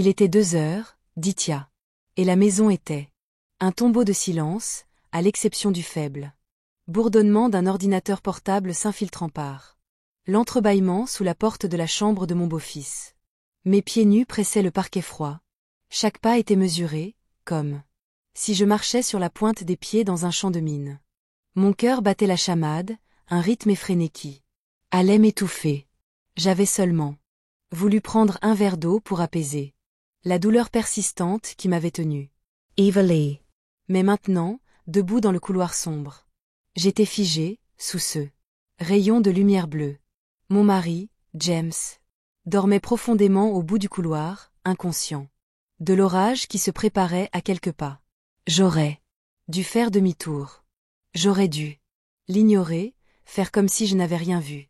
Il était 2 heures, dit Tia. Et la maison était un tombeau de silence, à l'exception du faible bourdonnement d'un ordinateur portable s'infiltrant par l'entrebâillement sous la porte de la chambre de mon beau-fils. Mes pieds nus pressaient le parquet froid. Chaque pas était mesuré, comme si je marchais sur la pointe des pieds dans un champ de mine. Mon cœur battait la chamade, un rythme effréné qui allait m'étouffer. J'avais seulement voulu prendre un verre d'eau pour apaiser la douleur persistante qui m'avait tenue. Eva Lee. Mais maintenant, debout dans le couloir sombre, j'étais figée, sous ce rayon de lumière bleue. Mon mari, James, dormait profondément au bout du couloir, inconscient de l'orage qui se préparait à quelques pas. J'aurais dû faire demi-tour. J'aurais dû l'ignorer, faire comme si je n'avais rien vu.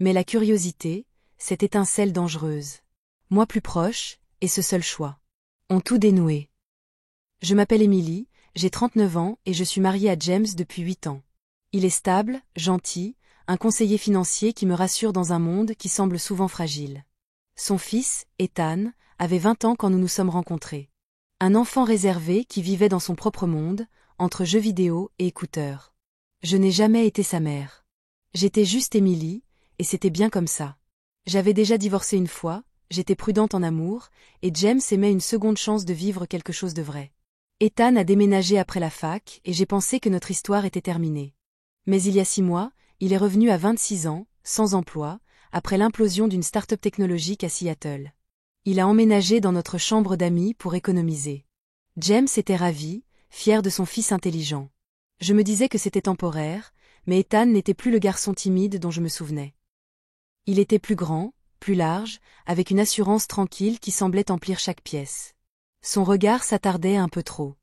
Mais la curiosité, cette étincelle dangereuse, moi plus proche, et ce seul choix, ont tout dénoué. Je m'appelle Emily, j'ai 39 ans et je suis mariée à James depuis 8 ans. Il est stable, gentil, un conseiller financier qui me rassure dans un monde qui semble souvent fragile. Son fils, Ethan, avait 20 ans quand nous nous sommes rencontrés. Un enfant réservé qui vivait dans son propre monde, entre jeux vidéo et écouteurs. Je n'ai jamais été sa mère. J'étais juste Emily, et c'était bien comme ça. J'avais déjà divorcé une fois, j'étais prudente en amour, et James aimait une seconde chance de vivre quelque chose de vrai. Ethan a déménagé après la fac, et j'ai pensé que notre histoire était terminée. Mais il y a 6 mois, il est revenu à 26 ans, sans emploi, après l'implosion d'une start-up technologique à Seattle. Il a emménagé dans notre chambre d'amis pour économiser. James était ravi, fier de son fils intelligent. Je me disais que c'était temporaire, mais Ethan n'était plus le garçon timide dont je me souvenais. Il était plus grand, plus large, avec une assurance tranquille qui semblait emplir chaque pièce. Son regard s'attardait un peu trop.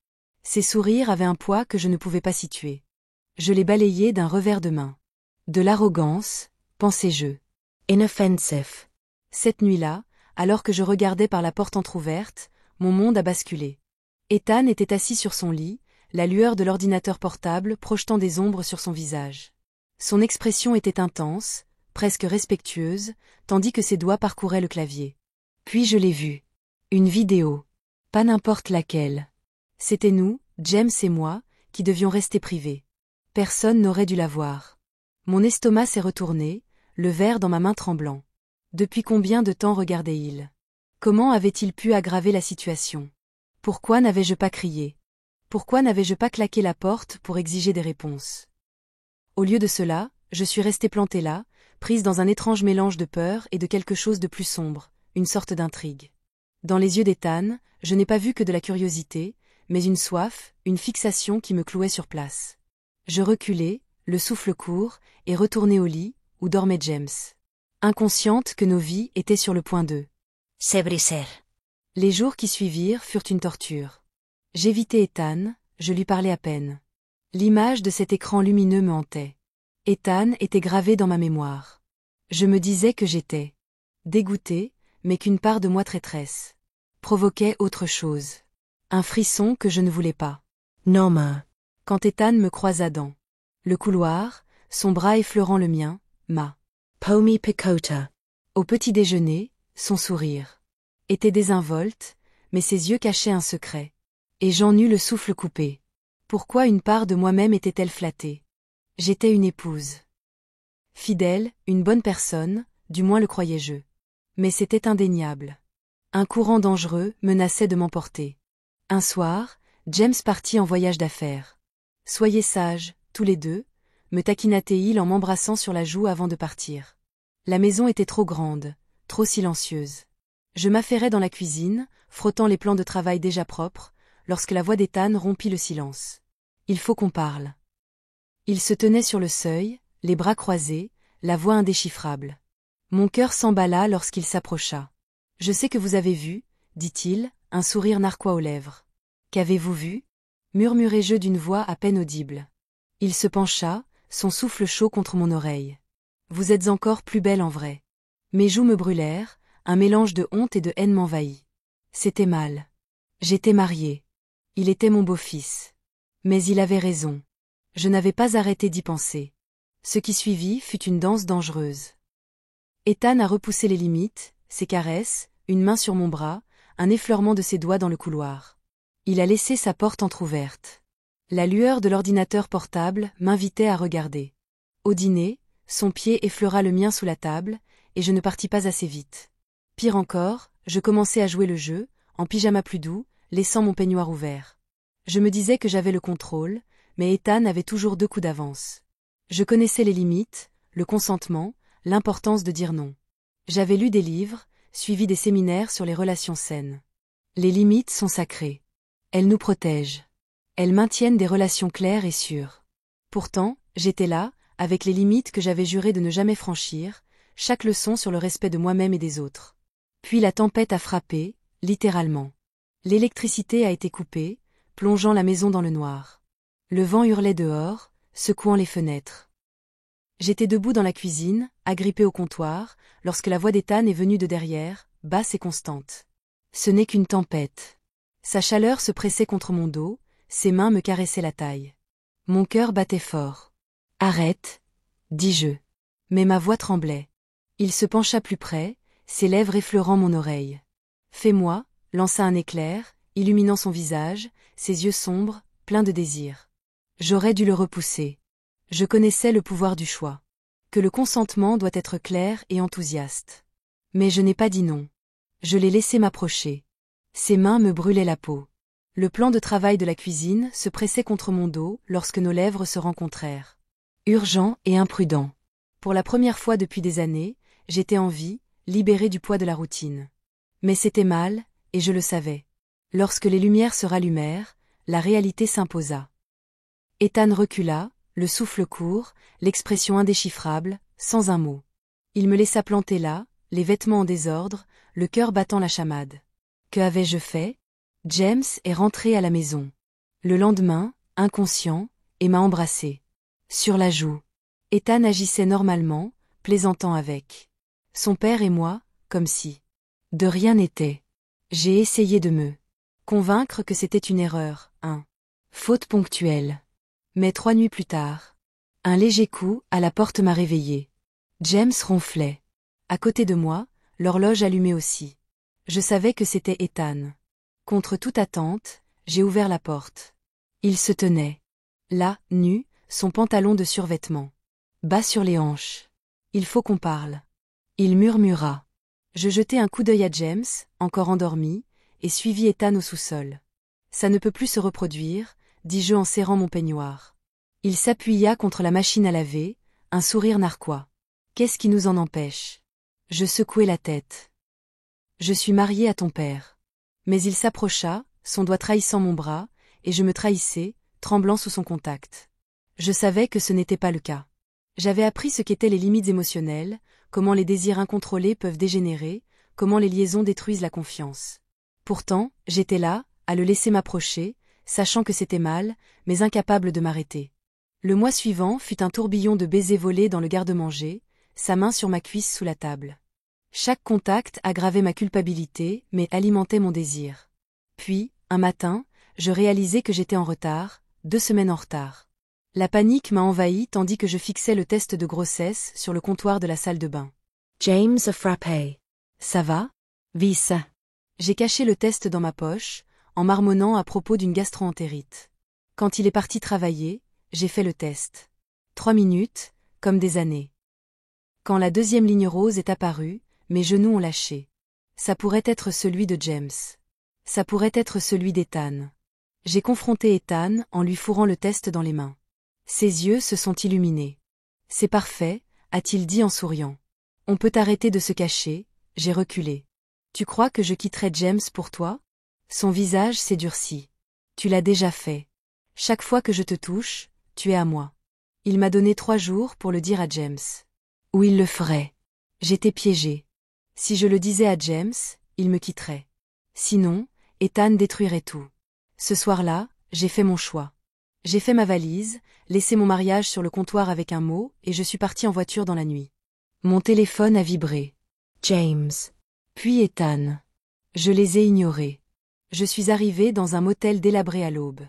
Ses sourires avaient un poids que je ne pouvais pas situer. Je les balayais d'un revers de main. De l'arrogance, pensais-je. Inoffensive. Cette nuit-là, alors que je regardais par la porte entr'ouverte, mon monde a basculé. Ethan était assis sur son lit, la lueur de l'ordinateur portable projetant des ombres sur son visage. Son expression était intense, presque respectueuse, tandis que ses doigts parcouraient le clavier. Puis je l'ai vu. Une vidéo. Pas n'importe laquelle. C'était nous, James et moi, qui devions rester privés. Personne n'aurait dû la voir. Mon estomac s'est retourné, le verre dans ma main tremblant. Depuis combien de temps regardait-il? Comment avait-il pu aggraver la situation? Pourquoi n'avais-je pas crié? Pourquoi n'avais-je pas claqué la porte pour exiger des réponses? Au lieu de cela, je suis restée plantée là, prise dans un étrange mélange de peur et de quelque chose de plus sombre, une sorte d'intrigue. Dans les yeux d'Ethan, je n'ai pas vu que de la curiosité, mais une soif, une fixation qui me clouait sur place. Je reculai, le souffle court, et retournai au lit, où dormait James. Inconsciente que nos vies étaient sur le point de se briser. Les jours qui suivirent furent une torture. J'évitais Ethan, je lui parlais à peine. L'image de cet écran lumineux me hantait. Ethan était gravé dans ma mémoire. Je me disais que j'étais dégoûtée, mais qu'une part de moi traîtresse provoquait autre chose. Un frisson que je ne voulais pas. Norma. Quand Ethan me croisa dans le couloir, son bras effleurant le mien, ma Pomi Picota. Au petit déjeuner, son sourire était désinvolte, mais ses yeux cachaient un secret. Et j'en eus le souffle coupé. Pourquoi une part de moi-même était-elle flattée? J'étais une épouse fidèle, une bonne personne, du moins le croyais-je. Mais c'était indéniable. Un courant dangereux menaçait de m'emporter. Un soir, James partit en voyage d'affaires. Soyez sages, tous les deux, me taquina-t-il en m'embrassant sur la joue avant de partir. La maison était trop grande, trop silencieuse. Je m'affairais dans la cuisine, frottant les plans de travail déjà propres, lorsque la voix d'Ethan rompit le silence. Il faut qu'on parle. Il se tenait sur le seuil, les bras croisés, la voix indéchiffrable. Mon cœur s'emballa lorsqu'il s'approcha. Je sais que vous avez vu, dit-il, un sourire narquois aux lèvres. Qu'avez-vous vu? Murmurai-je d'une voix à peine audible. Il se pencha, son souffle chaud contre mon oreille. Vous êtes encore plus belle en vrai. Mes joues me brûlèrent, un mélange de honte et de haine m'envahit. C'était mal. J'étais mariée. Il était mon beau-fils. Mais il avait raison. Je n'avais pas arrêté d'y penser. Ce qui suivit fut une danse dangereuse. Ethan a repoussé les limites, ses caresses, une main sur mon bras, un effleurement de ses doigts dans le couloir. Il a laissé sa porte entr'ouverte. La lueur de l'ordinateur portable m'invitait à regarder. Au dîner, son pied effleura le mien sous la table, et je ne partis pas assez vite. Pire encore, je commençais à jouer le jeu, en pyjama plus doux, laissant mon peignoir ouvert. Je me disais que j'avais le contrôle, mais Ethan avait toujours 2 coups d'avance. Je connaissais les limites, le consentement, l'importance de dire non. J'avais lu des livres, suivi des séminaires sur les relations saines. Les limites sont sacrées. Elles nous protègent. Elles maintiennent des relations claires et sûres. Pourtant, j'étais là, avec les limites que j'avais juré de ne jamais franchir, chaque leçon sur le respect de moi-même et des autres. Puis la tempête a frappé, littéralement. L'électricité a été coupée, plongeant la maison dans le noir. Le vent hurlait dehors, secouant les fenêtres. J'étais debout dans la cuisine, agrippé au comptoir, lorsque la voix d'Ethan est venue de derrière, basse et constante. Ce n'est qu'une tempête. Sa chaleur se pressait contre mon dos, ses mains me caressaient la taille. Mon cœur battait fort. « Arrête !» dis-je. Mais ma voix tremblait. Il se pencha plus près, ses lèvres effleurant mon oreille. « Fais-moi !» lança un éclair, illuminant son visage, ses yeux sombres, pleins de désir. J'aurais dû le repousser. Je connaissais le pouvoir du choix. Que le consentement doit être clair et enthousiaste. Mais je n'ai pas dit non. Je l'ai laissé m'approcher. Ses mains me brûlaient la peau. Le plan de travail de la cuisine se pressait contre mon dos lorsque nos lèvres se rencontrèrent. Urgent et imprudent. Pour la première fois depuis des années, j'étais en vie, libérée du poids de la routine. Mais c'était mal, et je le savais. Lorsque les lumières se rallumèrent, la réalité s'imposa. Ethan recula, le souffle court, l'expression indéchiffrable, sans un mot. Il me laissa planter là, les vêtements en désordre, le cœur battant la chamade. Que avais-je fait? James est rentré à la maison. Le lendemain, inconscient, et m'a embrassé. Sur la joue. Ethan agissait normalement, plaisantant avec. Son père et moi, comme si de rien n'était. J'ai essayé de me convaincre que c'était une erreur, faute ponctuelle. Mais 3 nuits plus tard, un léger coup à la porte m'a réveillé. James ronflait. À côté de moi, l'horloge allumait aussi. Je savais que c'était Ethan. Contre toute attente, j'ai ouvert la porte. Il se tenait. Là, nu, son pantalon de survêtement. Bas sur les hanches. Il faut qu'on parle. Il murmura. Je jetai un coup d'œil à James, encore endormi, et suivis Ethan au sous-sol. Ça ne peut plus se reproduire, dis-je en serrant mon peignoir. Il s'appuya contre la machine à laver, un sourire narquois. Qu'est-ce qui nous en empêche? Je secouai la tête. Je suis mariée à ton père. Mais il s'approcha, son doigt trahissant mon bras, et je me trahissais, tremblant sous son contact. Je savais que ce n'était pas le cas. J'avais appris ce qu'étaient les limites émotionnelles, comment les désirs incontrôlés peuvent dégénérer, comment les liaisons détruisent la confiance. Pourtant, j'étais là, à le laisser m'approcher, sachant que c'était mal, mais incapable de m'arrêter. Le mois suivant fut un tourbillon de baisers volés dans le garde-manger, sa main sur ma cuisse sous la table. Chaque contact aggravait ma culpabilité, mais alimentait mon désir. Puis, un matin, je réalisai que j'étais en retard, 2 semaines en retard. La panique m'a envahi tandis que je fixais le test de grossesse sur le comptoir de la salle de bain. James a frappé. Ça va? Visa. J'ai caché le test dans ma poche, en marmonnant à propos d'une gastro-entérite. Quand il est parti travailler, j'ai fait le test. 3 minutes, comme des années. Quand la 2e ligne rose est apparue, mes genoux ont lâché. Ça pourrait être celui de James. Ça pourrait être celui d'Ethan. J'ai confronté Ethan en lui fourrant le test dans les mains. Ses yeux se sont illuminés. C'est parfait, a-t-il dit en souriant. On peut arrêter de se cacher, j'ai reculé. Tu crois que je quitterai James pour toi? Son visage s'est durci. Tu l'as déjà fait. Chaque fois que je te touche, tu es à moi. Il m'a donné 3 jours pour le dire à James. Ou il le ferait. J'étais piégée. Si je le disais à James, il me quitterait. Sinon, Ethan détruirait tout. Ce soir-là, j'ai fait mon choix. J'ai fait ma valise, laissé mon mariage sur le comptoir avec un mot, et je suis partie en voiture dans la nuit. Mon téléphone a vibré. James. Puis Ethan. Je les ai ignorés. Je suis arrivée dans un motel délabré à l'aube.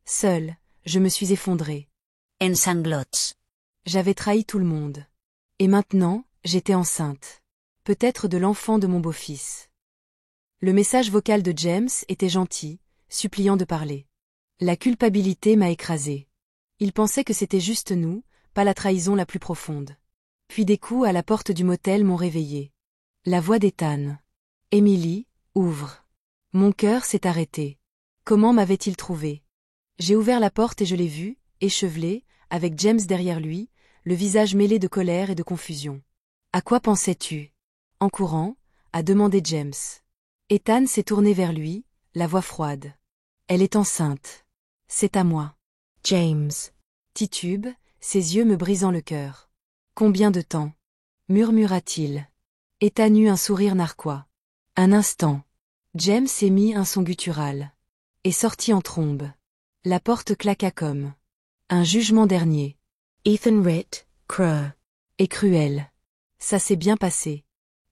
Seule, je me suis effondrée. En sanglots. J'avais trahi tout le monde. Et maintenant, j'étais enceinte. Peut-être de l'enfant de mon beau-fils. Le message vocal de James était gentil, suppliant de parler. La culpabilité m'a écrasé. Il pensait que c'était juste nous, pas la trahison la plus profonde. Puis des coups à la porte du motel m'ont réveillé. La voix d'Ethan. Emily, ouvre. Mon cœur s'est arrêté. Comment m'avait-il trouvé? J'ai ouvert la porte et je l'ai vu, échevelé, avec James derrière lui, le visage mêlé de colère et de confusion. À quoi pensais-tu? En courant, a demandé James. Ethan s'est tourné vers lui, la voix froide. Elle est enceinte. C'est à moi. James. Titube, ses yeux me brisant le cœur. Combien de temps? Murmura-t-il. Ethan eut un sourire narquois. Un instant. James émit un son guttural. Et sortit en trombe. La porte claqua comme un jugement dernier. Ethan Ritt, creux. Et cruel. Ça s'est bien passé.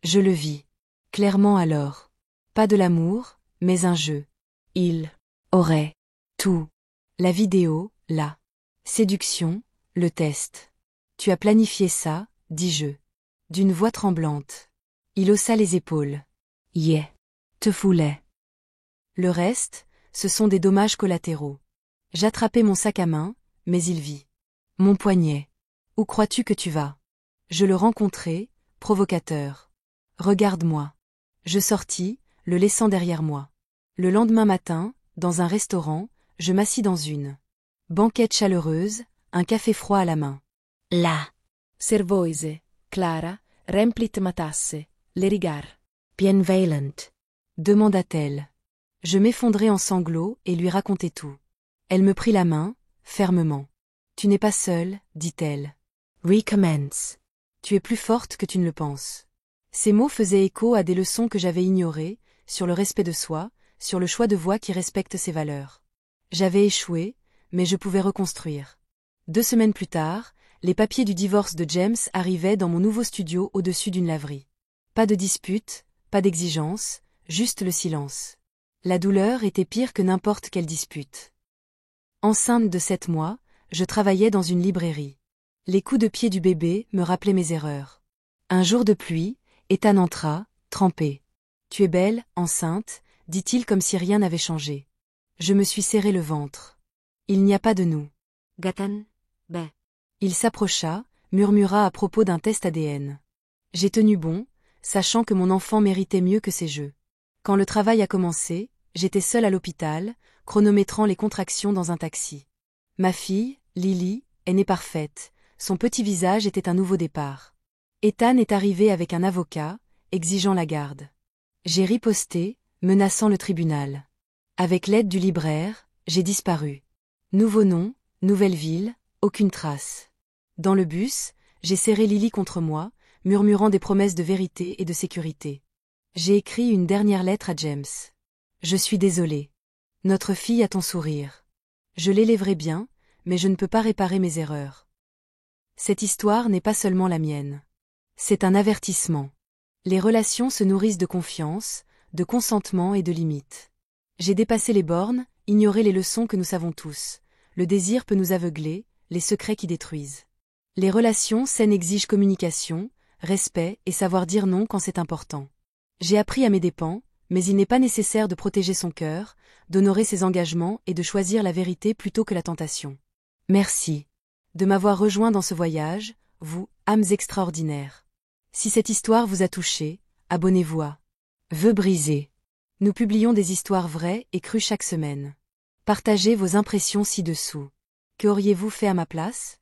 Je le vis. Clairement alors. Pas de l'amour, mais un jeu. Il aurait tout. La vidéo, la séduction, le test. Tu as planifié ça, dis-je. D'une voix tremblante. Il haussa les épaules. Yeah. Te voulais. Le reste, ce sont des dommages collatéraux. J'attrapai mon sac à main, mais il vit. Mon poignet. Où crois-tu que tu vas? Je le rencontrai, provocateur. Regarde-moi. Je sortis, le laissant derrière moi. Le lendemain matin, dans un restaurant, je m'assis dans une banquette chaleureuse, un café froid à la main. La. Servoise, Clara, remplit ma tasse, les regards. Bienveillant. Demanda-t-elle. Je m'effondrai en sanglots et lui racontai tout. Elle me prit la main, fermement. Tu n'es pas seule, dit-elle. Recommence. Tu es plus forte que tu ne le penses. Ces mots faisaient écho à des leçons que j'avais ignorées, sur le respect de soi, sur le choix de voix qui respecte ses valeurs. J'avais échoué, mais je pouvais reconstruire. 2 semaines plus tard, les papiers du divorce de James arrivaient dans mon nouveau studio au-dessus d'une laverie. Pas de dispute, pas d'exigence, juste le silence. La douleur était pire que n'importe quelle dispute. Enceinte de 7 mois, je travaillais dans une librairie. Les coups de pied du bébé me rappelaient mes erreurs. Un jour de pluie, Ethan entra, trempé. Tu es belle, enceinte, dit-il comme si rien n'avait changé. Je me suis serré le ventre. Il n'y a pas de nous. Gatan. Ben. Il s'approcha, murmura à propos d'un test ADN. J'ai tenu bon, sachant que mon enfant méritait mieux que ces jeux. Quand le travail a commencé, j'étais seule à l'hôpital, chronométrant les contractions dans un taxi. Ma fille, Lily, est née parfaite, son petit visage était un nouveau départ. Ethan est arrivé avec un avocat, exigeant la garde. J'ai riposté, menaçant le tribunal. Avec l'aide du libraire, j'ai disparu. Nouveau nom, nouvelle ville, aucune trace. Dans le bus, j'ai serré Lily contre moi, murmurant des promesses de vérité et de sécurité. J'ai écrit une dernière lettre à James. Je suis désolée. Notre fille a ton sourire. Je l'élèverai bien, mais je ne peux pas réparer mes erreurs. Cette histoire n'est pas seulement la mienne. C'est un avertissement. Les relations se nourrissent de confiance, de consentement et de limites. J'ai dépassé les bornes, ignoré les leçons que nous savons tous. Le désir peut nous aveugler, les secrets qui détruisent. Les relations saines exigent communication, respect et savoir dire non quand c'est important. J'ai appris à mes dépens, mais il n'est pas nécessaire de protéger son cœur, d'honorer ses engagements et de choisir la vérité plutôt que la tentation. Merci de m'avoir rejoint dans ce voyage, vous, âmes extraordinaires. Si cette histoire vous a touché, abonnez-vous à Vœux brisés. Nous publions des histoires vraies et crues chaque semaine. Partagez vos impressions ci-dessous. Que auriez-vous fait à ma place?